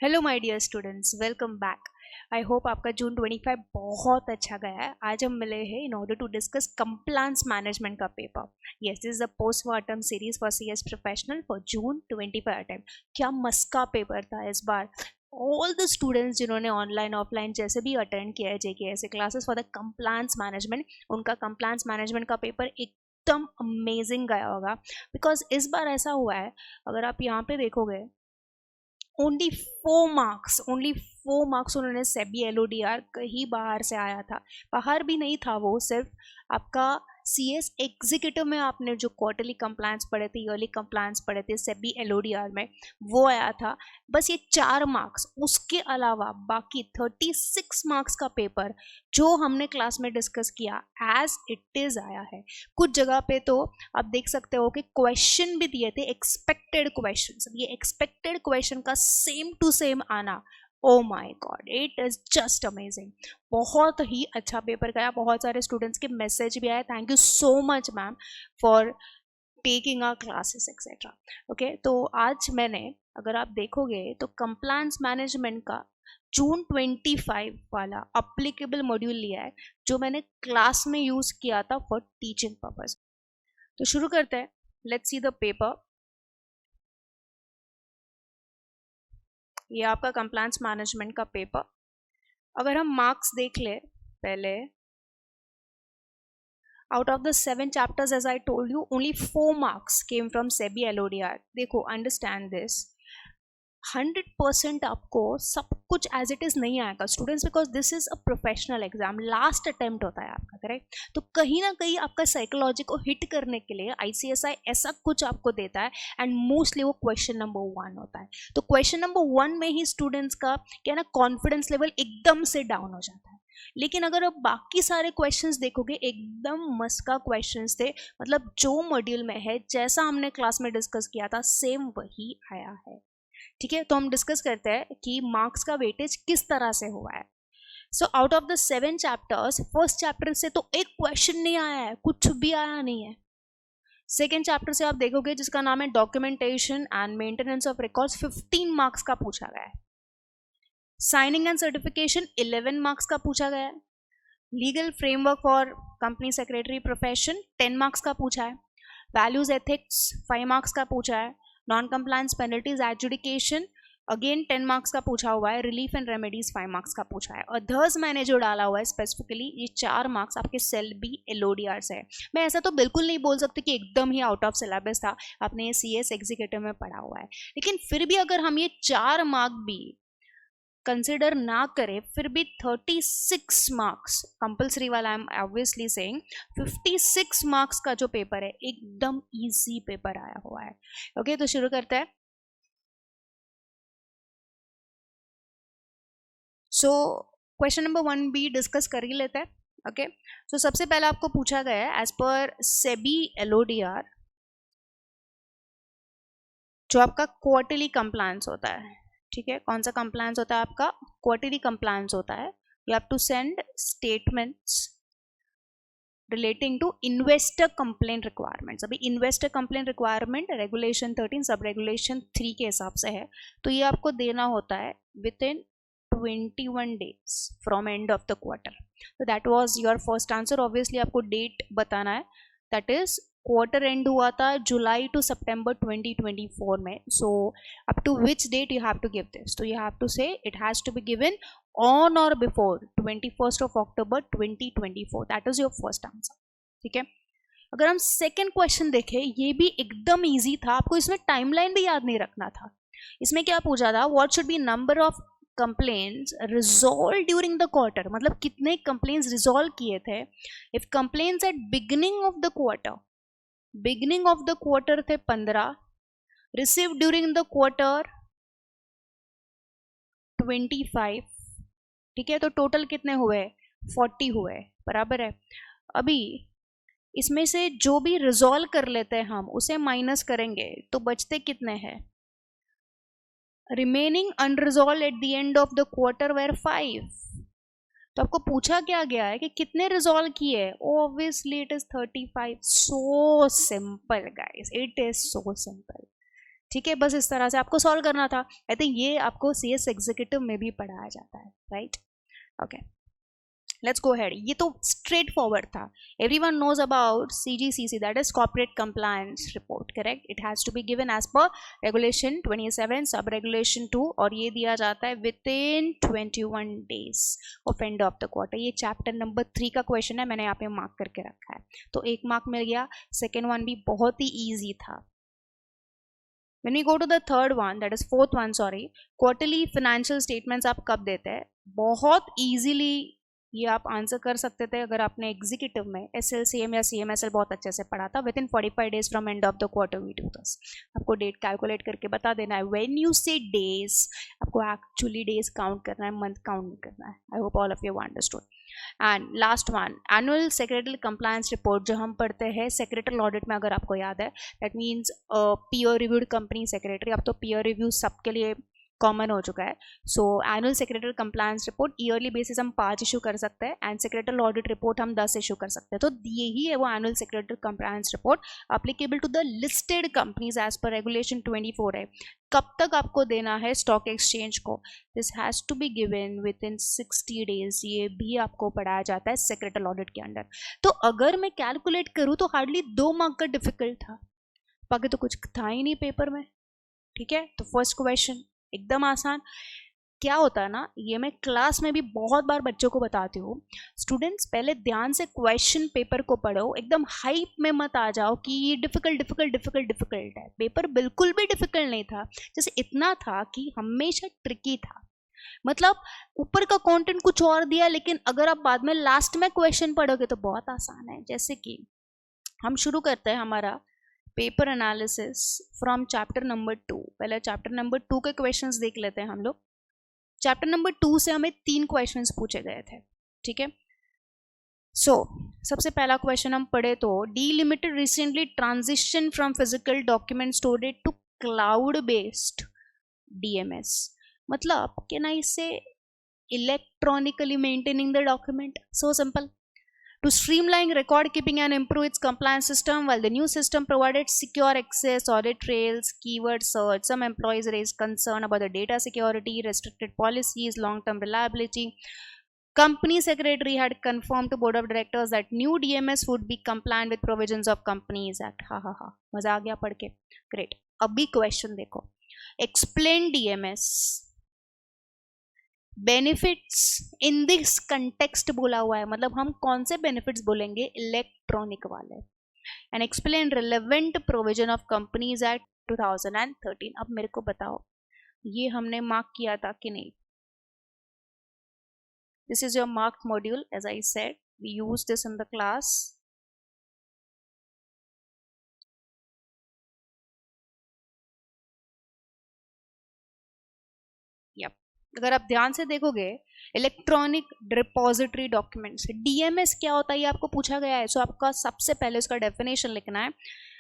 Hello my dear students, welcome back. I hope आपका June 25 बहुत अच्छा गया है। आज हम मिले हैं in order to discuss compliance management का paper. Yes, this is a post mortem series for CS professional for June 25 attempt. क्या मस्का पेपर था इस बार। ऑल द स्टूडेंट्स जिन्होंने ऑनलाइन ऑफलाइन जैसे भी अटेंड किया है JKSA classes for the compliance management, उनका कंप्लायंस मैनेजमेंट का पेपर एकदम अमेजिंग गया होगा। बिकॉज इस बार ऐसा हुआ है, अगर आप यहाँ पे देखोगे, ओनली 4 मार्क्स उन्होंने सेबी एलओडीआर कहीं बाहर से आया था। बाहर भी नहीं था, वो सिर्फ आपका सीएस एग्जीक्यूटिव में आपने जो क्वार्टरली कंप्लायंस पढ़े थे, ईयरली कंप्लायंस पढ़े थे सेबी एलओडीआर में, वो आया था। बस ये 4 मार्क्स, उसके अलावा बाकी 36 मार्क्स का पेपर जो हमने क्लास में डिस्कस किया एज इट इज आया है। कुछ जगह पे तो आप देख सकते हो कि क्वेश्चन भी दिए थे, एक्सपेक्टेड क्वेश्चंस। ये एक्सपेक्टेड क्वेश्चन का सेम टू सेम आना, oh my God, it is just amazing. बहुत ही अच्छा पेपर गया, बहुत सारे स्टूडेंट्स के मैसेज भी आए, thank you so much ma'am for taking our classes etcetera. Okay, तो आज मैंने, अगर आप देखोगे तो कंप्लायंस मैनेजमेंट का जून 25 वाला अप्लीकेबल मॉड्यूल लिया है, जो मैंने क्लास में यूज किया था फॉर टीचिंग पर्पज। तो शुरू करते हैं, लेट्स सी द पेपर। ये आपका कंप्लायंस मैनेजमेंट का पेपर। अगर हम मार्क्स देख ले पहले, out of the 7 chapters, as I told you, only 4 marks came from SEBI LODR. देखो, understand this, 100% आपको सब कुछ एज इट इज नहीं आएगा students, because this is a professional exam, last attempt होता है आपका, करेक्ट। तो कहीं ना कहीं आपका साइकोलॉजी को हिट करने के लिए आईसीएसआई ऐसा कुछ आपको देता है, एंड मोस्टली वो क्वेश्चन नंबर 1 होता है। तो क्वेश्चन नंबर 1 में ही स्टूडेंट्स का क्या ना, कॉन्फिडेंस लेवल एकदम से डाउन हो जाता है। लेकिन अगर आप बाकी सारे क्वेश्चंस देखोगे, एकदम मस्का क्वेश्चंस थे, मतलब जो मॉड्यूल में है, जैसा हमने क्लास में डिस्कस किया था, सेम वही आया है। ठीक है, तो हम डिस्कस करते हैं कि मार्क्स का वेटेज किस तरह से हुआ है। So out of the 7 chapters, first chapter से तो एक क्वेश्चन नहीं आया है, कुछ भी आया नहीं है। सेकेंड चैप्टर से आप देखोगे, जिसका नाम है documentation and maintenance of records, 15 marks का पूछा गया है। साइनिंग एंड सर्टिफिकेशन 11 मार्क्स का पूछा गया है। Legal framework for company secretary profession 10 marks का पूछा है। वैल्यूज एथिक्स 5 मार्क्स का पूछा है। Non compliance penalties adjudication again 10 marks का पूछा हुआ है। रिलीफ एंड रेमेडीज 5 मार्क्स का पूछा है। अदर्स मैंने जो डाला हुआ है स्पेसिफिकली, ये 4 मार्क्स आपके सेल बी एलओडीआर से है। मैं ऐसा तो बिल्कुल नहीं बोल सकती कि एकदम ही आउट ऑफ सिलेबस था, आपने ये सीएस एग्जीक्यूटिव में पढ़ा हुआ है, लेकिन फिर भी अगर हम ये 4 मार्क भी कंसिडर ना करें, फिर भी 36 मार्क्स कंपल्सरी वाला, I am obviously saying 56 marks का जो पेपर है, एकदम इजी पेपर आया हुआ है। ओके, तो शुरू करते हैं। सो क्वेश्चन नंबर 1 भी डिस्कस कर ही लेते हैं। ओके, तो सबसे पहले आपको पूछा गया है, एज पर सेबी एलओडीआर, जो आपका क्वार्टरली कंप्लायंस होता है, ठीक है, कौन सा कंप्लायंस होता है आपका, क्वार्टरली कंप्लायंस होता है। You have to send statements relating to investor complaint requirements. अभी investor complaint requirement regulation 13 sub regulation 3 के हिसाब से है, तो ये आपको देना होता है within 21 days from end of the quarter. तो that was your first answer. Obviously आपको डेट बताना है, दैट इज क्वार्टर एंड हुआ था जुलाई टू सितंबर 2024 में। So up to which date you have to give this, तो you have to say it has to be given on और before 21st of October 2024, that is your first answer. ठीक है, अगर हम सेकेंड क्वेश्चन देखें, ये भी एकदम ईजी था, आपको इसमें टाइमलाइन भी याद नहीं रखना था। इसमें क्या पूछा था, what should be number of complains resolve during the quarter, मतलब कितने कंप्लेन्स रिजॉल्व किए थे। If complains at beginning of the quarter, beginning of the quarter थे 15, रिसीव ड्यूरिंग द क्वार्टर 25, ठीक है, तो टोटल कितने हुए, 40 हुए, बराबर है। अभी इसमें से जो भी रिजॉल्व कर लेते हैं हम, उसे माइनस करेंगे तो बचते कितने हैं, remaining unresolved at the end of the quarter were 5। तो आपको पूछा क्या गया है कि कितने रिजॉल्व किए, obviously it is 35। So simple guys, it is so simple. ठीक है, बस इस तरह से आपको सॉल्व करना था। आई थिंक ये आपको CS एग्जीक्यूटिव में भी पढ़ाया जाता है, right? Okay, let's go head. ये तो स्ट्रेट फॉरवर्ड था। Everyone knows about CGCC, that is corporate compliance report, correct? It has to be given as per regulation 27 sub regulation 2, और ये दिया जाता है within 21 days of end of the quarter. ये chapter number 3 का question है, मैंने यहाँ पे मार्क करके रखा है, तो 1 मार्क मिल गया। सेकेंड वन भी बहुत ही ईजी था। When we go to the third one, that is fourth one, sorry, quarterly financial statements आप कब देते हैं? बहुत easily ये आप आंसर कर सकते थे अगर आपने एग्जीक्यूटिव में SLCM या CMSL बहुत अच्छे से पढ़ा था। Within 45 days from end of the quarter we do this. आपको डेट कैलकुलेट करके बता देना है। व्हेन यू से डेज, आपको एक्चुअली डेज काउंट करना है, मंथ काउंट नहीं करना है। I hope all of you understood. And last one, annual secretary compliance report जो हम पढ़ते हैं सेक्रेटरी ऑडिट में, अगर आपको याद है, that means peer reviewed company secretary. अब तो पीयर रिव्यू सबके लिए कॉमन हो चुका है। सो annual secretary compliance report yearly basis हम 5 इशू कर सकते हैं, एंड सेक्रेटरी ऑडिट रिपोर्ट हम 10 इशू कर सकते हैं। तो यही है वो annual secretary compliance report, applicable to the listed companies as per regulation 24 है। कब तक आपको देना है स्टॉक एक्सचेंज को? This has to be given within 60 days. ये भी आपको पढ़ाया जाता है सेक्रेटरी ऑडिट के अंडर। तो अगर मैं कैलकुलेट करूँ तो हार्डली 2 मार्क का डिफिकल्ट था, बाकी तो कुछ था ही नहीं पेपर में। ठीक है, तो फर्स्ट क्वेश्चन एकदम आसान। क्या होता है ना, ये मैं क्लास में भी बहुत बार बच्चों को बताती हूँ, स्टूडेंट्स पहले ध्यान से क्वेश्चन पेपर को पढ़ो, एकदम हाइप में मत आ जाओ कि ये डिफिकल्ट डिफिकल्ट डिफिकल्ट डिफिकल्ट है। पेपर बिल्कुल भी डिफिकल्ट नहीं था, जैसे इतना था कि हमेशा ट्रिकी था। मतलब ऊपर का कंटेंट कुछ और दिया, लेकिन अगर आप बाद में लास्ट में क्वेश्चन पढ़ोगे तो बहुत आसान है। जैसे कि हम शुरू करते हैं हमारा paper analysis from chapter number 2। पहले चैप्टर नंबर 2 के क्वेश्चंस देख लेते हैं हम लोग। चैप्टर नंबर 2 से हमें 3 क्वेश्चंस पूछे गए थे, ठीक है। सो सबसे पहला क्वेश्चन हम पढ़े तो, delimited recently transition from physical document storage to cloud based DMS। मतलब can I say electronically maintaining the document? So simple. To streamline record keeping and improve its compliance system, while the new system provided secure access, audit trails, keyword search, some employees raised concern about the data security, restricted policies, long-term reliability. Company secretary had confirmed to board of directors that new DMS would be compliant with provisions of Companies Act. ha, मजा आ गया पढ़ के, great। अभी question देखो, explain DMS benefits in this context बोला हुआ है, मतलब हम कौन से बेनिफिट्स बोलेंगे? इलेक्ट्रॉनिक वाले। And explain relevant provision of companies act 2013। अब मेरे को बताओ, ये हमने मार्क किया था कि नहीं? This is your mark module, as I said we use this in the class. अगर आप ध्यान से देखोगे, इलेक्ट्रॉनिक डिपॉजिटरी डॉक्यूमेंट्स, DMS क्या होता है ये आपको पूछा गया है। सो आपका सबसे पहले उसका डेफिनेशन लिखना है।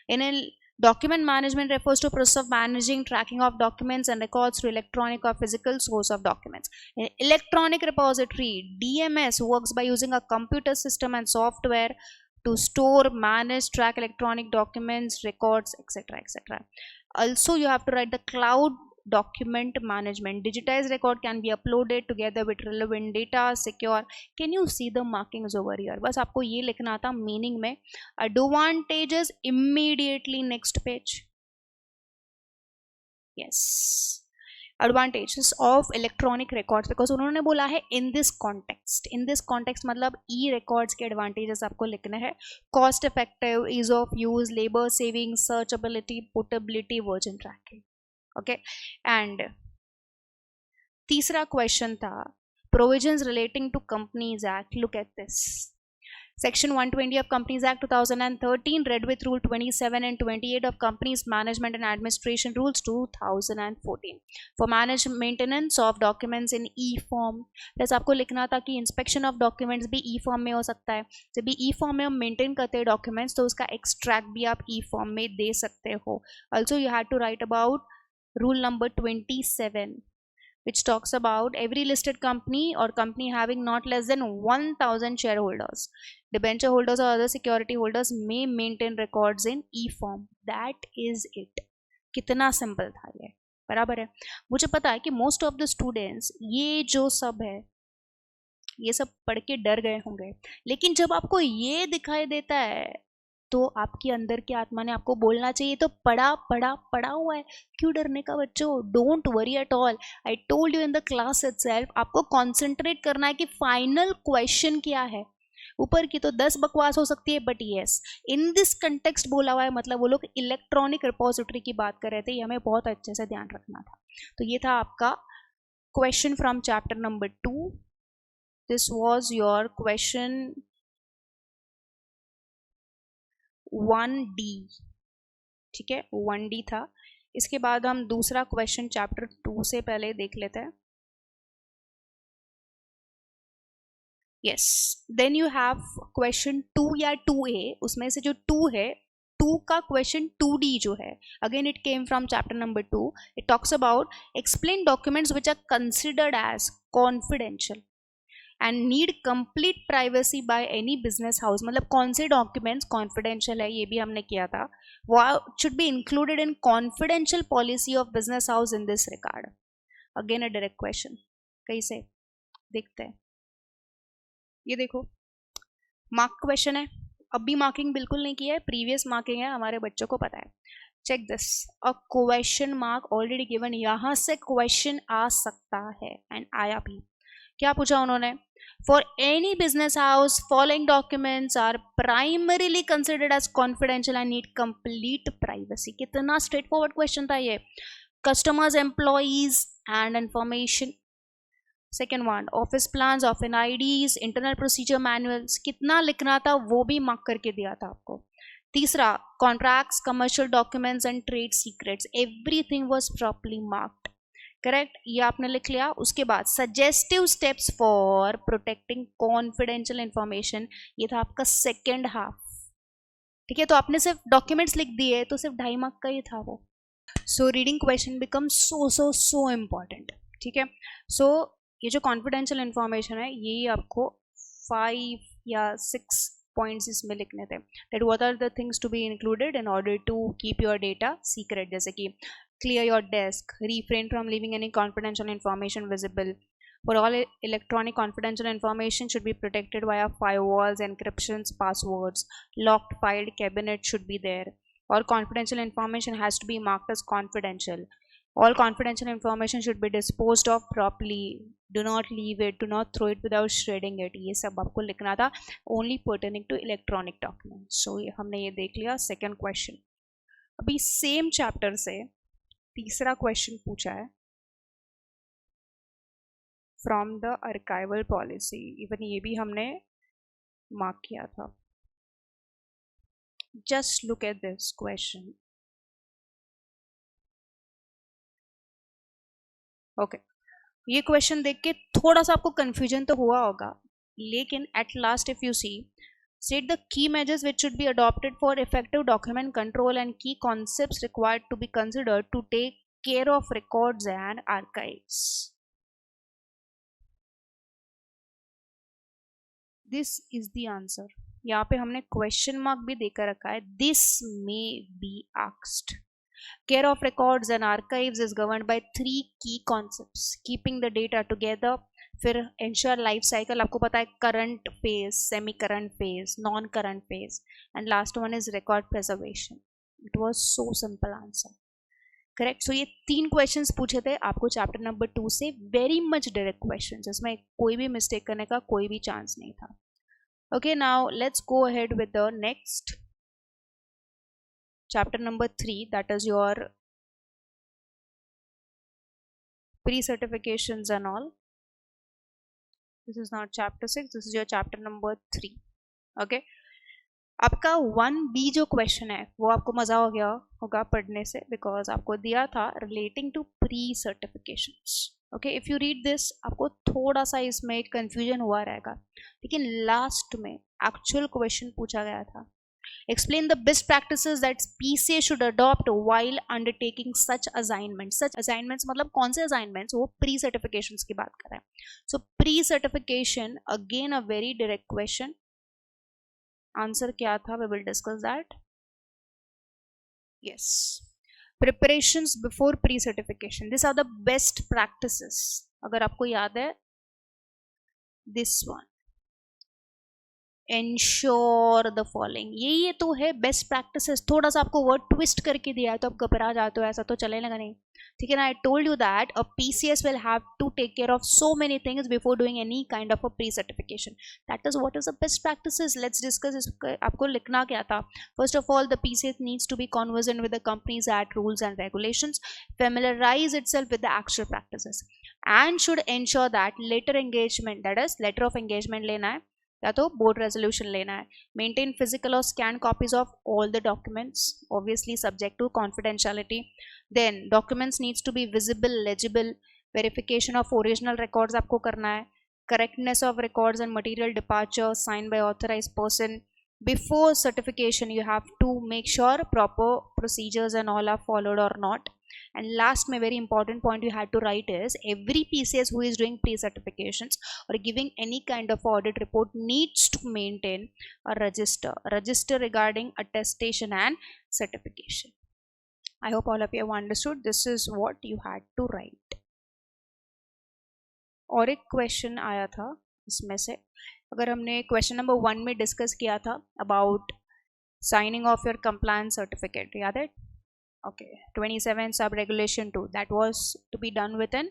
इन document management refers to process of managing, tracking of documents and records through electronic or physical source of documents. In electronic repository, DMS works by using a computer system and software to store, manage, track electronic documents, records, etc., etc. Also, you have to write the cloud document management. Digitized record can be uploaded together with relevant data, secure. Can you see the markings over here? बस आपको ये लिखना था meaning में। Advantages immediately next page. Yes, advantages of electronic records, because उन्होंने बोला है in this context. In this context मतलब e-records के advantages आपको लिखने हैं। Cost effective, ease of use, labor saving, searchability, portability, version tracking. Okay and तीसरा question था provisions relating to companies act. Look at this, section 120 of companies act 2013 read with rule 27 and 28 of companies management and administration rules 2014 for manage maintenance of documents in e form. Plus आपको लिखना था कि inspection of documents भी ई form में हो सकता है। जब भी ई फॉर्म में हम मेंटेन करते हैं डॉक्यूमेंट्स, तो उसका एक्सट्रैक्ट भी आप ई फॉर्म में दे सकते हो। Also you have to write about rule number 27, which talks about every listed company or company having not less than 1000 shareholders, debenture holders or other security holders may maintain records in e-form. That is it. कितना simple था ये, बराबर है। मुझे पता है कि most of the students ये जो सब है ये सब पढ़ के डर गए होंगे, लेकिन जब आपको ये दिखाई देता है तो आपके अंदर की आत्मा ने आपको बोलना चाहिए तो पढ़ा पढ़ा पढ़ा हुआ है, क्यों डरने का बच्चों। Don't worry at all, I told you in the class itself, आपको कॉन्सेंट्रेट करना है कि फाइनल क्वेश्चन क्या है। ऊपर की तो 10 बकवास हो सकती है, but yes in this context बोला हुआ है, मतलब वो लोग इलेक्ट्रॉनिक रिपोजिटरी की बात कर रहे थे, ये हमें बहुत अच्छे से ध्यान रखना था। तो ये था आपका question from chapter number 2। This was your question 1D, ठीक है, 1D था। इसके बाद हम दूसरा क्वेश्चन चैप्टर 2 से पहले देख लेते हैं। Yes, then you have question 2 या 2A, उसमें से जो 2 है, 2 का क्वेश्चन 2D जो है, again it came from chapter number 2। It talks about explain documents which are considered as confidential and need complete privacy by any business house. मतलब कौन से डॉक्यूमेंट्स कॉन्फिडेंशियल है, ये भी हमने किया था। What should B included in confidential policy of business house in this regard. Again a direct question, कैसे देखते हैं। ये देखो मार्क क्वेश्चन है, अभी मार्किंग बिल्कुल नहीं किया है, प्रीवियस मार्किंग है, हमारे बच्चों को पता है। Check this, a question mark already given, यहां से क्वेश्चन आ सकता है एंड आया भी। क्या पूछा उन्होंने, for any business house following documents are primarily considered as confidential and need complete privacy. कितना स्ट्रेट फॉरवर्ड क्वेश्चन था ये। Customers, employees and information. Second one, office plans, office IDs, internal procedure manuals, कितना लिखना था वो भी mark करके दिया था आपको। तीसरा, contracts, commercial documents and trade secrets, everything was properly marked, correct, ये आपने लिख लिया। उसके बाद suggestive steps for protecting confidential information, ये था आपका सेकेंड हाफ, ठीक है। तो आपने सिर्फ डॉक्यूमेंट्स लिख दिए तो सिर्फ 2.5 मार्क का ही था वो। So reading question become so important, ठीक है। सो ये जो कॉन्फिडेंशियल इंफॉर्मेशन है ये आपको 5 या 6 पॉइंट्स इसमें लिखने थे, that what are the things to be included in order to keep your data secret. जैसे कि clear your desk, refrain from leaving any confidential information visible. For all electronic confidential information should be protected via firewalls, encryptions, passwords. Locked filed cabinet should be there. All confidential information has to be marked as confidential. All confidential information should be disposed of properly. Do not leave it, do not throw it without shredding it. ये सब आपको लिखना था, only pertaining to electronic documents. So हमने ये देख लिया second question। अभी same chapter से तीसरा क्वेश्चन पूछा है from the archival policy, even ये भी हमने मार्क किया था। Just look at this question, okay. ये क्वेश्चन देख के थोड़ा सा आपको कंफ्यूजन तो हुआ होगा, लेकिन at last if you see, state the key measures which should be adopted for effective document control and key concepts required to be considered to take care of records and archives. This is the answer. यहाँ पे हमने question mark भी देकर रखा है, this may be asked. Care of records and archives is governed by 3 key concepts: keeping the data together, फिर ensure life cycle, आपको पता है current phase, semi current phase, non current phase, and last one is record preservation. It was so simple answer, correct. So ये 3 questions पूछे थे आपको chapter number 2 से, very much direct questions, इसमें कोई भी मिस्टेक करने का कोई भी चांस नहीं था। Okay, now let's go ahead with the next chapter number 3, that is your pre-certifications and all. This is not chapter 6, this is your chapter number 3. okay, आपका 1B जो क्वेश्चन है वो आपको मजा हो गया होगा पढ़ने से, बिकॉज आपको दिया था relating to pre certifications. Okay, if you read this आपको थोड़ा सा इसमें कंफ्यूजन हुआ रहेगा, लेकिन लास्ट में एक्चुअल क्वेश्चन पूछा गया था, explain the best practices that PCA should adopt while undertaking such assignments. Such assignments मतलब कौन से assignments, वो pre certifications की बात कर रहे हैं। So pre certification again a very direct question, answer क्या था, we will discuss that. yes, preparations before pre certification, this are the best practices. अगर आपको याद है, this one, ensure the following, ये तो है बेस्ट प्रैक्टिसेस. थोड़ा सा आपको वर्ड ट्विस्ट करके दिया है तो आप घबरा जाते हो, ऐसा तो चलेगा नहीं. ठीक है ना. I told you that a PCS will have to take care of so many things before doing any kind of a pre certification. That is what is the best practices. Let's discuss. आपको लिखना क्या था? First of all, the PCS needs to be convergent with the companies act, rules and regulations, familiarize itself with the actual practices, and should ensure that later engagement, that is letter of engagement लेना है या तो board resolution लेना है. Maintain physical और scan copies of all the documents, obviously subject to confidentiality. Then documents needs to be visible, legible. Verification of original records आपको करना है. Correctness of records and material departure sign by authorised person. Before certification you have to make sure proper procedures and all are followed or not. And last, my very important point you had to write is, every PCS who is doing pre-certifications or giving any kind of audit report needs to maintain a register regarding attestation and certification. I hope all of you have understood. This is what you had to write. और एक question आया था इसमें से, अगर हमने question number 1 में discuss किया था about signing off your compliance certificate, याद है? Okay, 27 sub regulation 2, that was to be done within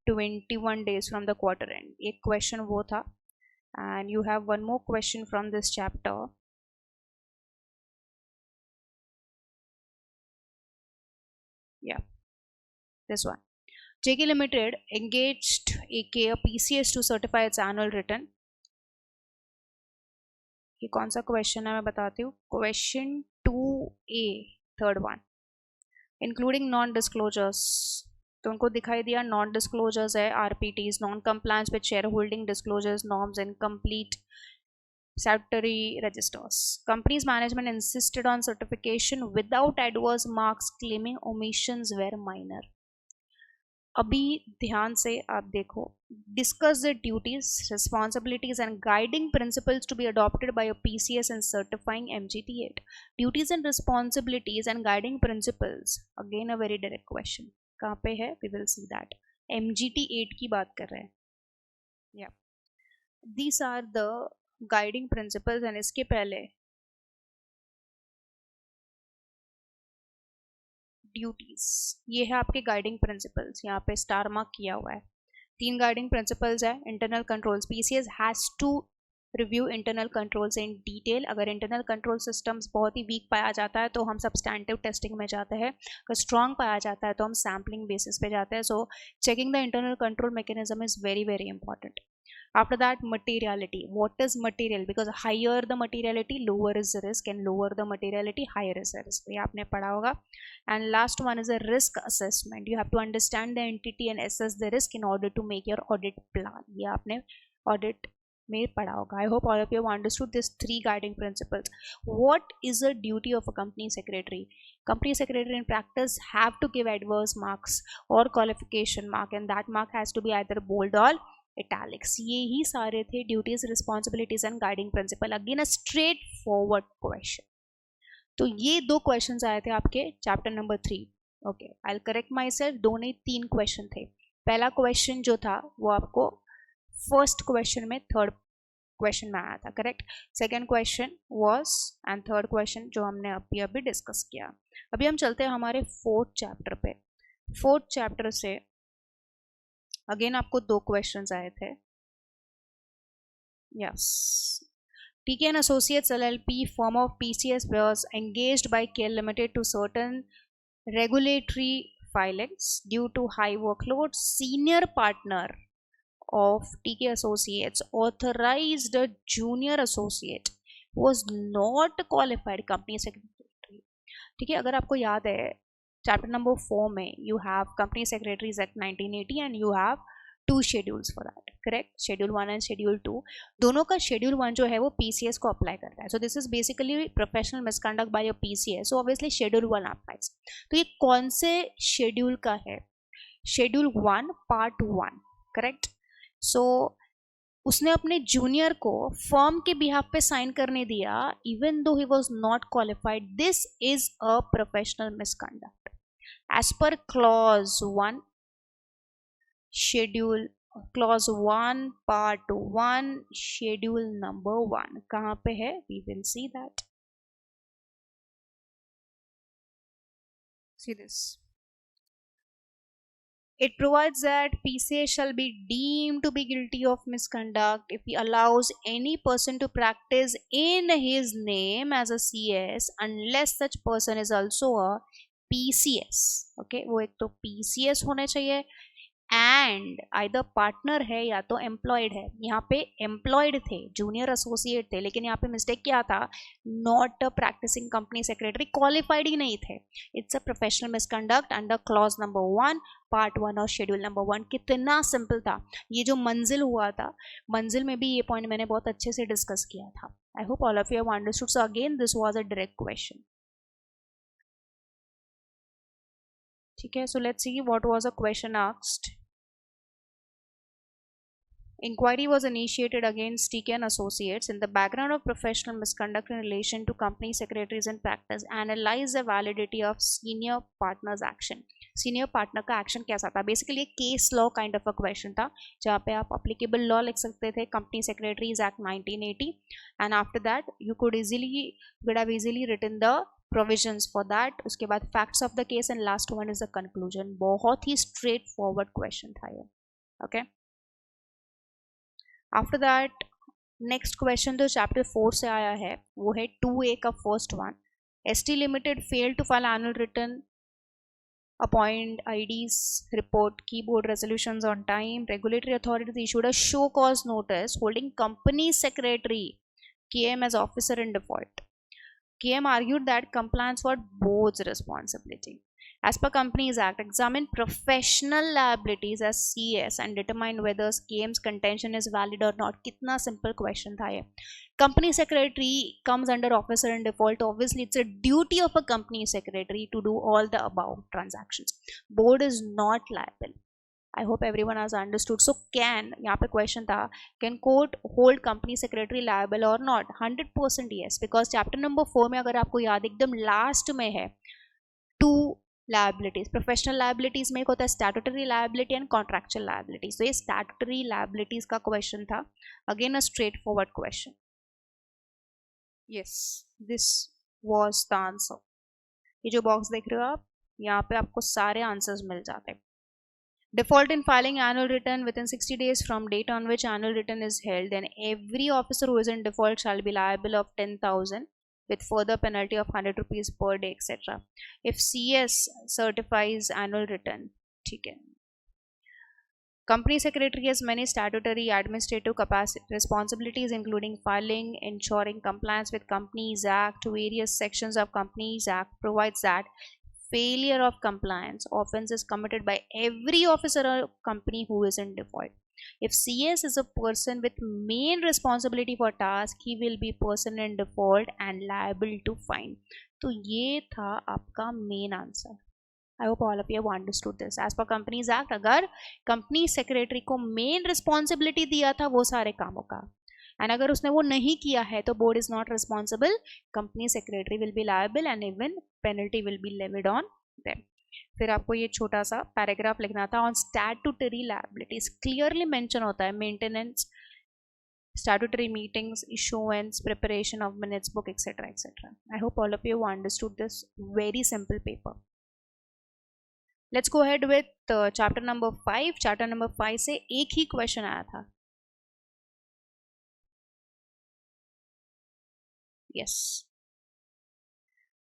21 days from the quarter end. एक question वो था. And you have one more question from this chapter. Yeah, this one. JK Limited engaged AK, a PCS, to certify its annual return. ये कौन सा question है मैं बताती हूँ. Question 2A, third one, including non disclosures. तो उनको दिखाई दिया नॉन डिस्क्लोजर्स है, RPTs, non compliance with share holding disclosures norms, incomplete statutory registers. Company's management insisted on certification without adverse marks, claiming omissions were minor. अभी ध्यान से आप देखो. Discuss the duties, responsibilities and guiding principles to be adopted by a PCS in certifying MGT8. Duties and responsibilities and guiding principles, again a very direct question. कहाँ पे है? We will see that. MGT8 की बात कर रहे हैं. Yeah. These are the guiding principles. and इसके पहले ड्यूटीज, ये है आपके गाइडिंग प्रिंसिपल्स. यहाँ पे स्टार मार्क किया हुआ है. 3 गाइडिंग प्रिंसिपल्स है. Internal controls, PCS has to review internal controls in detail. अगर इंटरनल कंट्रोल सिस्टम्स बहुत ही वीक पाया जाता है तो हम सब्सटैंटिव टेस्टिंग में जाते हैं. अगर स्ट्रॉन्ग पाया जाता है तो हम सैम्पलिंग बेसिस पे जाते हैं. So checking the internal control mechanism is very very important. After that, materiality. What is material? Because higher the materiality, lower is the risk, and lower the materiality, higher is the risk. ये आपने पढ़ा होगा. And last one is a risk assessment. You have to understand the entity and assess the risk in order to make your audit plan. ये आपने audit में पढ़ा होगा. I hope all of you have understood these 3 guiding principles. What is the duty of a company secretary? Company secretary in practice have to give adverse marks or qualification mark, and that mark has to be either bold or italics. ये ही सारे थे duties, responsibilities and guiding principal. Again a straight forward question. तो ये 2 questions आए थे आपके chapter number 3. Okay, I will correct my self, 2 नहीं 3 question थे. पहला क्वेश्चन जो था वो आपको फर्स्ट क्वेश्चन में, थर्ड क्वेश्चन में आया था, correct. Second question was, and third question जो हमने अभी डिस्कस किया. अभी हम चलते हैं हमारे 4th चैप्टर पे. 4th चैप्टर से अगेन आपको 2 क्वेश्चंस आए थे. Yes. TK and Associates LLP, firm of PCS, was engaged by KL Limited to certain regulatory filings. Due to high workload, senior partner of TK Associates authorized a junior associate who was not qualified company secretary. ठीक है, अगर आपको याद है chapter number 4 में you have company secretaries act 1980 and you have 2 schedules for that, correct. Schedule 1 and schedule 2. दोनों का schedule 1 जो है वो PCS को अप्लाई करता है. So this is basically professional misconduct by your PCS. So obviously schedule 1 applies. तो ये कौन से शेड्यूल का है? Schedule 1 part 1, correct. सो उसने अपने जूनियर को फर्म के बिहाफ पे साइन करने दिया even though he was not qualified. This is a professional misconduct. As per clause 1 schedule, clause 1 part 1 schedule number 1 कहाँ पे है? We will see that. See this. It provides that PCA shall be deemed to be guilty of misconduct if he allows any person to practice in his name as a CS unless such person is also a PCS. Okay, वो एक तो PCS होने चाहिए and either partner है या तो employed है. यहाँ पे एम्प्लॉयड थे, जूनियर एसोसिएट थे, लेकिन यहाँ पे मिस्टेक क्या था? Not a practicing company secretary, qualified ही नहीं थे. It's a professional misconduct under clause number 1 part 1 और शेड्यूल नंबर 1. कितना सिंपल था ये. जो मंजिल हुआ था, मंजिल में भी ये पॉइंट मैंने बहुत अच्छे से डिस्कस किया था. आई hope all of you have understood. So again this was a direct question. ठीक है, so let's see what was a question asked. Inquiry was initiated against TK and Associates in the background of professional misconduct in relation to company secretaries in practice. Analyze the validity of senior partner's action. Senior partner का action कैसा था? Basically a case law kind of a question था, जहाँ पे आप applicable law लिख सकते थे, Company Secretaries Act 1980, and after that you could have easily written the provisions for that. उसके बाद facts of the case and last one is the conclusion. बहुत ही straightforward question था ये. Okay. After that next question जो chapter 4 से आया है वो है 2A का first one. ST limited fail to file annual return, appoint IDs, report keyboard resolutions on time. Regulatory authorities issued a show cause notice holding company secretary KM as officer in default. KM argued that compliance was board's responsibility. As per Companies Act, examine professional liabilities as CS and determine whether KM's contention is valid or not. कितना simple question था ये. Company secretary comes under officer in default. Obviously, it's a duty of a company secretary to do all the above transactions. Board is not liable. I hope everyone has understood. So can, यहाँ पे question था, can court hold company secretary liable or not? 100% yes, because chapter number 4 में अगर आपको याद एकदम last में है two liabilities. Professional liabilities में एक होता है statutory liability and contractual liabilities. तो ये statutory liabilities का question था. Again a straightforward question. Yes, this was the answer. ये जो box देख रहे हो आप, यहाँ पे आपको सारे answers मिल जाते हैं. Default in filing annual return within 60 days from date on which annual return is held, then every officer who is in default shall be liable of 10,000 with further penalty of 100 rupees per day, etc. If CS certifies annual return, ठीक है. Company secretary has many statutory administrative responsibilities including filing, ensuring compliance with Companies Act. Various sections of Companies Act provides that failure of compliance offense is committed by every officer or company who is in default. If CS is a person with main responsibility for task, he will be person in default and liable to fine. तो ये था आपका main answer. I hope all of you have understood this. As per Companies Act, अगर company secretary को main responsibility दिया था वो सारे कामों का, and अगर उसने वो नहीं किया है तो board is not responsible, company secretary will be liable and even penalty will be levied on them. फिर आपको ये छोटा सा पैराग्राफ लिखना था on statutory liabilities. Clearly mention होता है maintenance, statutory meetings, issuance, preparation of minutes book, etc. etc. I hope all of you understood this very simple paper. Let's go ahead with chapter number 5. Chapter number 5 से एक ही question आया था. Yes.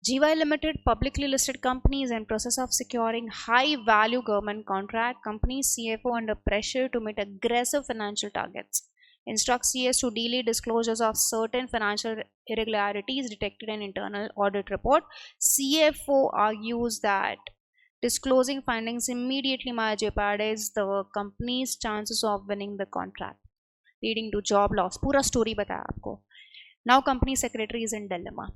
GY Limited, publicly listed company, is in process of securing high value government contract. Company's CFO under pressure to meet aggressive financial targets instructs CS to delay disclosures of certain financial irregularities detected in internal audit report. CFO argues that disclosing findings immediately jeopardizes the company's chances of winning the contract, leading to job loss. पूरा story बताया आपको. Now company secretary is in dilemma.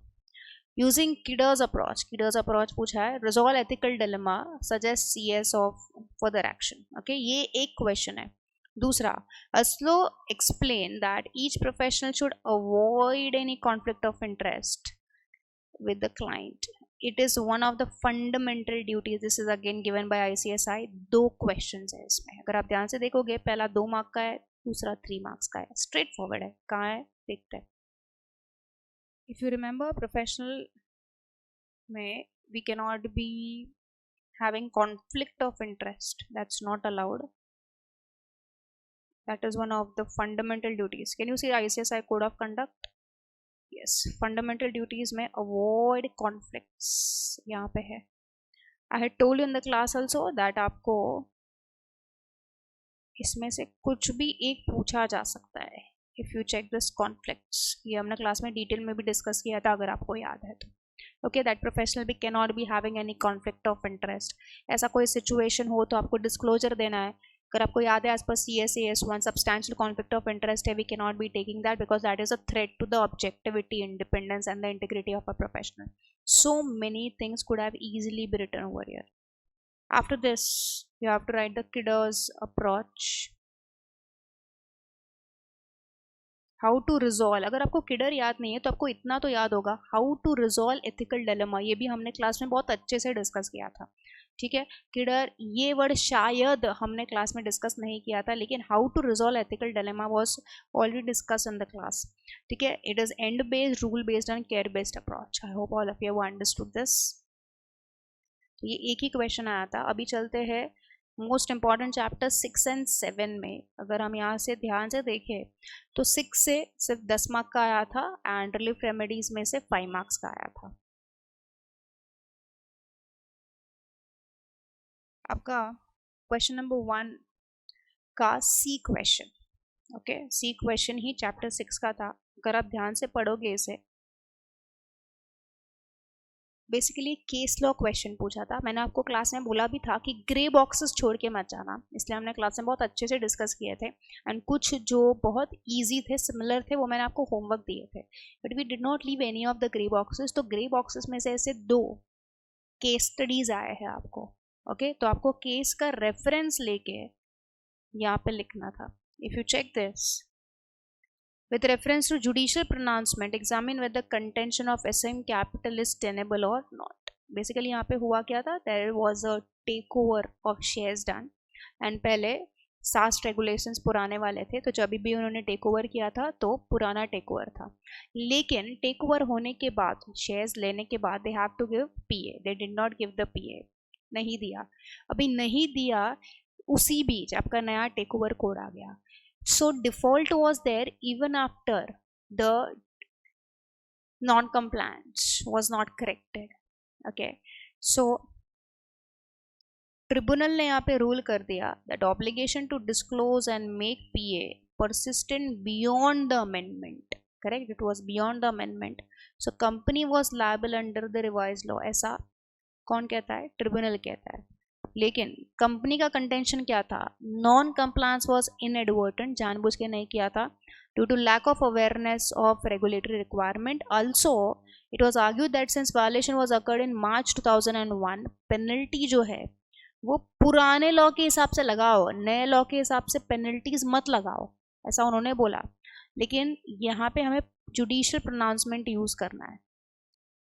Using Kidder's approach पूछा है, resolve ethical dilemma, suggest CS of further action. Okay, ये एक question है. दूसरा, Aslo explain that each professional should avoid any conflict of interest with the client it is one of the fundamental duties. This is again given by ICSI. 2 questions है इसमें. अगर आप ध्यान से देखोगे, पहला 2 मार्क का है, दूसरा 3 मार्क्स का है. स्ट्रेट फॉरवर्ड है. कहाँ है देखते हैं. इफ यू रिमेंबर, प्रोफेशनल में we can not be having conflict of interest. That's not allowed. That is one of the fundamental duties. Can you see ICSI code of conduct? Yes, fundamental duties में avoid conflicts यहाँ पे है. I had told you in the class also that आपको इसमें से कुछ भी एक पूछा जा सकता है. If you check this conflicts, ये हमने क्लास में डिटेल में भी डिस्कस किया था, अगर आपको याद है तो. ओके, दैट प्रोफेशनल भी can not be having any conflict of interest. ऐसा कोई सिचुएशन हो तो आपको डिस्क्लोजर देना है. अगर आपको याद है, एज पर CSAS1 substantial conflict of interest है, we can not be taking that because that is a threat to the objectivity, independence and the integrity of a professional. So many things could have easily be written over here. After this, you have to write the Kidder's approach. How to resolve. अगर आपको किडर याद नहीं है तो आपको इतना तो याद होगा, how to resolve ethical dilemma. ये भी हमने क्लास में बहुत अच्छे से डिस्कस किया था. ठीक है, किडर ये वर्ड शायद हमने क्लास में डिस्कस नहीं किया था, लेकिन how to resolve ethical dilemma was already discuss in the class. ठीक है, it is end based, rule based and care based approach. I hope all of you have understood this. ये एक ही question आया था. अभी चलते हैं मोस्ट इंपॉर्टेंट चैप्टर 6 and 7 में. अगर हम यहाँ से ध्यान से देखें तो 6 से सिर्फ 10 मार्क का आया था एंड रिलीफ रेमेडीज में से 5 मार्क्स का आया था. आपका क्वेश्चन नंबर 1 का C question. Okay, C question ही चैप्टर 6 का था. अगर आप ध्यान से पढ़ोगे इसे, बेसिकली केस लॉ क्वेश्चन पूछा था. मैंने आपको क्लास में बोला भी था कि ग्रे बॉक्सेस छोड़ के मत जाना, इसलिए हमने क्लास में बहुत अच्छे से डिस्कस किए थे. एंड कुछ जो बहुत इजी थे, सिमिलर थे, वो मैंने आपको होमवर्क दिए थे. But we did not leave any of the grey boxes. तो ग्रे बॉक्सेस में से ऐसे 2 केस स्टडीज आए हैं आपको. ओके, तो आपको केस का रेफरेंस लेके यहाँ पे लिखना था. If you check this, with reference to judicial pronouncement, examine whether contention of SM capital is tenable or not. Basically यहाँ पे हुआ क्या था, there was a takeover of shares done and पहले सास्ट रेगुलेशंस पुराने वाले थे, तो जब भी उन्होंने टेक ओवर किया था तो पुराना टेक ओवर था. लेकिन टेक ओवर होने के बाद, शेयर्स लेने के बाद, they have to give PA. They did not give the PA. नहीं दिया. अभी नहीं दिया, उसी बीच आपका नया टेक ओवर कोड आ गया. So default was there even after the non-compliance was not corrected. Okay, so tribunal ने यहाँ पे रूल कर दिया that obligation to disclose and make PA persistent beyond the amendment. Correct, it was beyond the amendment. So company was liable under the revised law. ऐसा कौन कहता है? Tribunal कहता है. लेकिन कंपनी का कंटेंशन क्या था? नॉन कंप्लायंस वाज इनएडवर्टेंट, जानबूझ के नहीं किया था, due to lack of awareness of regulatory requirement. Also it was argued that since violation was occurred in March 2001, penalty जो है वो पुराने लॉ के हिसाब से लगाओ, नए लॉ के हिसाब से पेनल्टीज मत लगाओ, ऐसा उन्होंने बोला. लेकिन यहाँ पे हमें जुडिशियल प्रोनाउंसमेंट यूज करना है.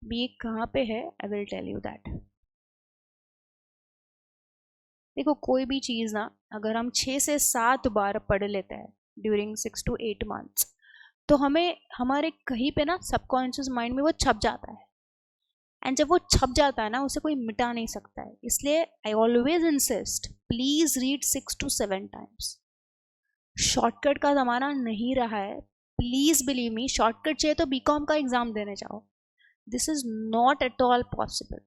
भी कहाँ पे है? I will tell you that. देखो, कोई भी चीज़ ना अगर हम 6 से 7 बार पढ़ लेते हैं ड्यूरिंग 6 to 8 months, तो हमें हमारे कहीं पे ना सबकॉन्शियस माइंड में वो छप जाता है. एंड जब वो छप जाता है ना, उसे कोई मिटा नहीं सकता है. इसलिए I always insist, please read 6 to 7 times. Shortcut का ज़माना नहीं रहा है. प्लीज बिलीव मी, शॉर्टकट चाहिए तो BCom का एग्जाम देने जाओ. This is not at all possible.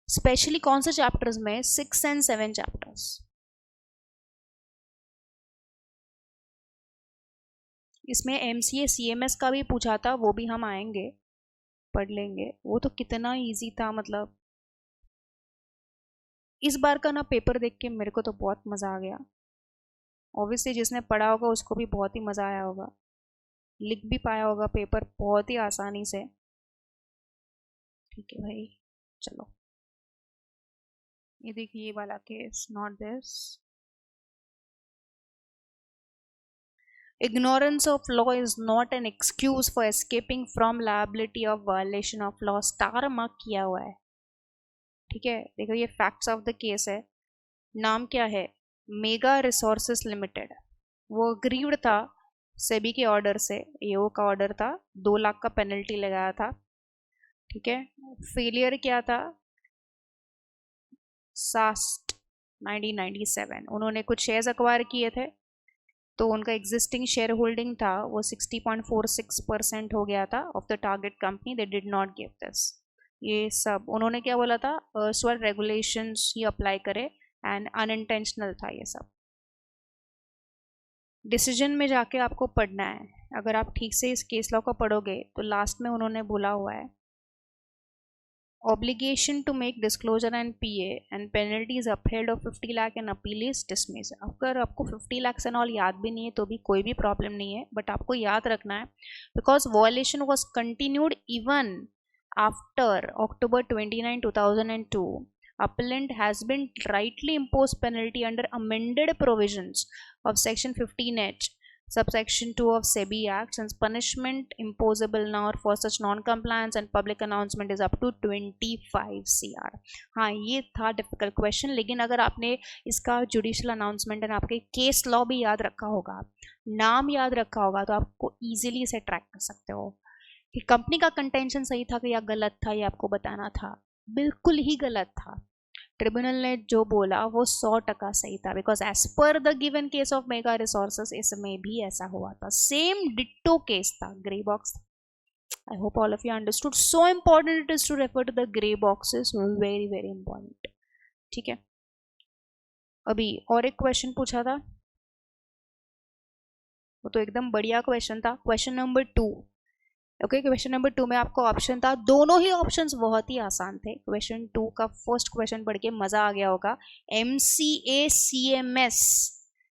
Specially कौन से चैप्टर्स में? 6 and 7 चैप्टर्स. इसमें MCA CMS का भी पूछा था, वो भी हम आएंगे, पढ़ लेंगे. वो तो कितना इजी था, मतलब इस बार का ना पेपर देख के मेरे को तो बहुत मज़ा आ गया. ऑब्वियसली जिसने पढ़ा होगा उसको भी बहुत ही मज़ा आया होगा, लिख भी पाया होगा पेपर बहुत ही आसानी से. ठीक है भाई, चलो ये देखिए, ये वाला case, not this. ignorance of law is not an excuse for escaping from liability of violation of law. Star mark किया हुआ है, ठीक है. देखो ये फैक्ट्स ऑफ द केस है. नाम क्या है? Mega resources limited. वो अग्रीव्ड था सेबी के ऑर्डर से, एओ का ऑर्डर था, 2 लाख का पेनल्टी लगाया था, ठीक है. फेलियर क्या था? सास्ट 1997 उन्होंने कुछ शेयर्स अक्वायर किए थे, तो उनका एग्जिस्टिंग शेयर होल्डिंग था वो 60.46% हो गया था of the target company. They did not give this. ये सब उन्होंने क्या बोला था? स्वर रेगुलेशंस ही अप्लाई करे, एंड अनइंटेंशनल था ये सब. डिसीजन में जाके आपको पढ़ना है. अगर आप ठीक से इस केस लॉ को पढ़ोगे तो लास्ट में उन्होंने बोला हुआ है obligation to make disclosure and PA and penalties upheld of 50 lakh and appeal is dismissed. अगर आपको 50 lakhs and all याद भी नहीं है तो भी कोई भी प्रॉब्लम नहीं है, बट आपको याद रखना है because violation was continued even after October 29, 2002. Appellant has been rightly imposed penalty under amended provisions of section 15H subsection 2 of SEBI Act, since punishment imposable now for such non-compliance and public announcement is up to 25 CR. हाँ ये था difficult question, लेकिन अगर आपने इसका judicial announcement and आपके case law भी याद रखा होगा, नाम याद रखा होगा, तो आपको इजीली इसे ट्रैक कर सकते हो कि कंपनी का कंटेंशन सही था कि या गलत था, ये आपको बताना था. बिल्कुल ही गलत था. ट्रिब्यूनल ने जो बोला वो 100% सही था, because as per the given case of mega resources इसमें भी ऐसा हुआ था. सेम डिट्टो केस था, grey box. I hope all of you understood. So important it is to refer to the grey boxes, very very important. ठीक है, अभी और एक क्वेश्चन पूछा था, वो तो एकदम बढ़िया क्वेश्चन था. Question number 2. Okay, question number 2 में आपको ऑप्शन था, दोनों ही ऑप्शंस बहुत ही आसान थे. क्वेश्चन 2 का फर्स्ट क्वेश्चन पढ़ के मजा आ गया होगा. MCA-CMS,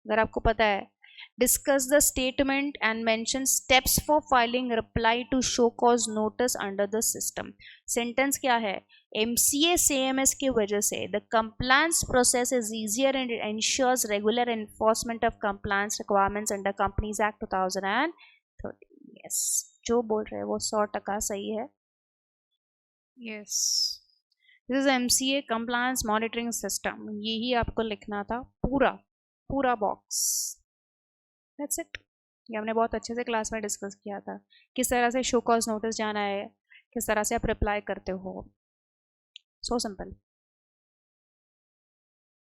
अगर आपको पता है, discuss the statement and mention steps for filing reply to show cause notice under the system. Sentence क्या है? MCA-CMS की वजह से the compliance process is easier and ensures regular enforcement of compliance requirements under companies act 2013. Yes, जो बोल रहे हैं वो 100% सही है. Yes, this is MCA compliance monitoring system. यही आपको लिखना था, पूरा पूरा बॉक्स. That's it. ये हमने बहुत अच्छे से क्लास में डिस्कस किया था, किस तरह से शो कॉज नोटिस जाना है, किस तरह से आप रिप्लाई करते हो. So simple.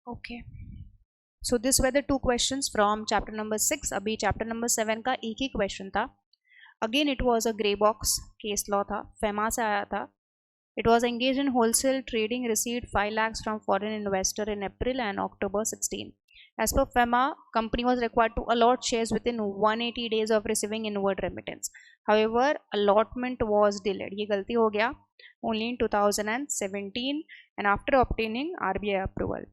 Okay, so this were the 2 questions from chapter number 6. अभी चैप्टर नंबर 7 का एक ही क्वेश्चन था. Again it was a grey box case law था, फेमा से आया था. It was engage in wholesale trading, received 5 lakhs from foreign investor in April and October 16. As per FEMA, company was required to allot shares within 180 days of receiving inward remittance. However, allotment was delayed. ये गलती हो गया only in 2017 and after obtaining RBI approval.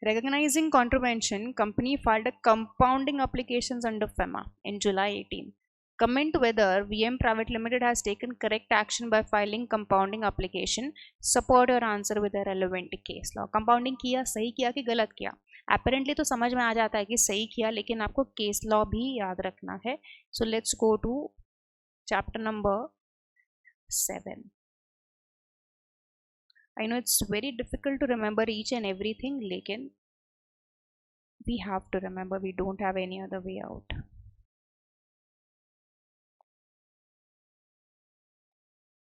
Recognizing contravention, company filed a compounding applications under FEMA in July 18. Comment whether VM Private Limited has taken correct action by filing compounding application. Support your answer with a relevant case law. Compounding किया, सही किया कि गलत किया? Apparently तो समझ में आ जाता है कि सही किया, लेकिन आपको केस लॉ भी याद रखना है. So let's go to chapter number 7. I know it's very difficult to remember each and everything, लेकिन we have to remember, we don't have any other way out.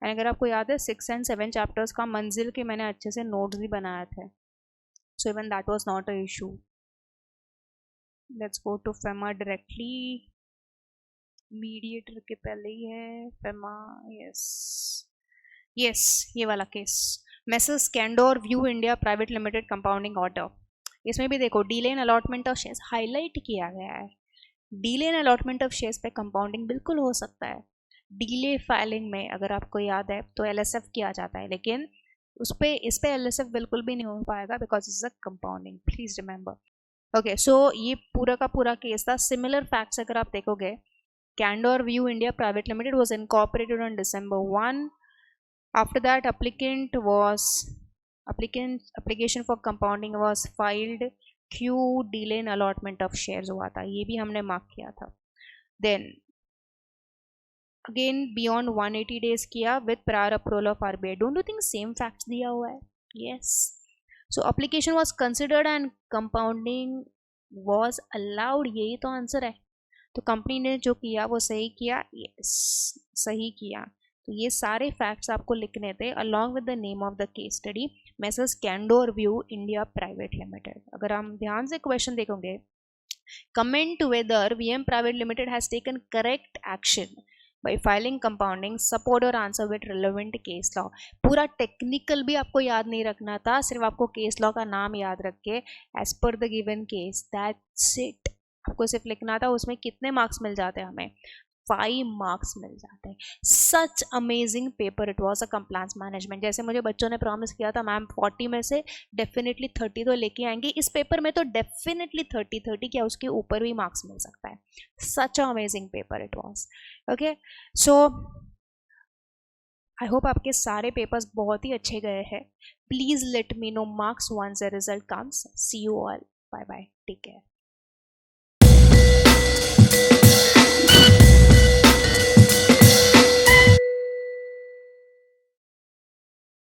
And अगर आपको याद है 6 and 7 चैप्टर्स का मंजिल के मैंने अच्छे से नोट्स भी बनाए थे, so even that was not an issue. Let's go to FEMA directly. Mediator के पहले ही है FEMA. yes, ये वाला case, messrs candour view India private limited compounding order. इसमें भी देखो delay in allotment of shares highlight किया गया है. Delay in allotment of shares पे कंपाउंडिंग बिल्कुल हो सकता है. डीले फाइलिंग में अगर आपको याद है तो LSF किया जाता है, लेकिन इस पे LSF बिल्कुल भी नहीं हो पाएगा because is a compounding. Please remember. Okay, so ये पूरा का पूरा केस था. सिमिलर फैक्ट्स अगर आप देखोगे, candour view India private limited was incorporated on December 1. After that application for compounding was filed. Q delay in allotment of shares हुआ था, ये भी हमने मार्क किया था. देन अगेन बियॉन्ड 180 डेज किया with prior approval of RBI. Don't you think same facts दिया हुआ है? Yes. So application was considered and compounding was allowed. यही तो आंसर है. तो कंपनी ने जो किया वो सही किया. यस, सही किया. तो ये सारे फैक्ट्स आपको लिखने थे along with the name of the case study, messrs candour view India private limited. अगर हम ध्यान से क्वेश्चन देखेंगे, comment whether VM Private Limited has taken correct action by filing compounding, support और answer with relevant case law. पूरा technical भी आपको याद नहीं रखना था, सिर्फ आपको केस लॉ का नाम याद रख के as per the given case, that's it. आपको सिर्फ लिखना था. उसमें कितने मार्क्स मिल जाते हैं हमें? 5 मार्क्स मिल जाते हैं. सच amazing paper it was a compliance management. जैसे मुझे बच्चों ने प्रॉमिस किया था मैम 40 में से डेफिनेटली 30 तो लेके आएंगे, इस पेपर में तो डेफिनेटली 30 क्या उसके ऊपर भी मार्क्स मिल सकता है. Such amazing paper it was. Okay, so I hope आपके सारे पेपर्स बहुत ही अच्छे गए हैं. Please let me know marks once the result comes. See you all. Bye bye. Take care.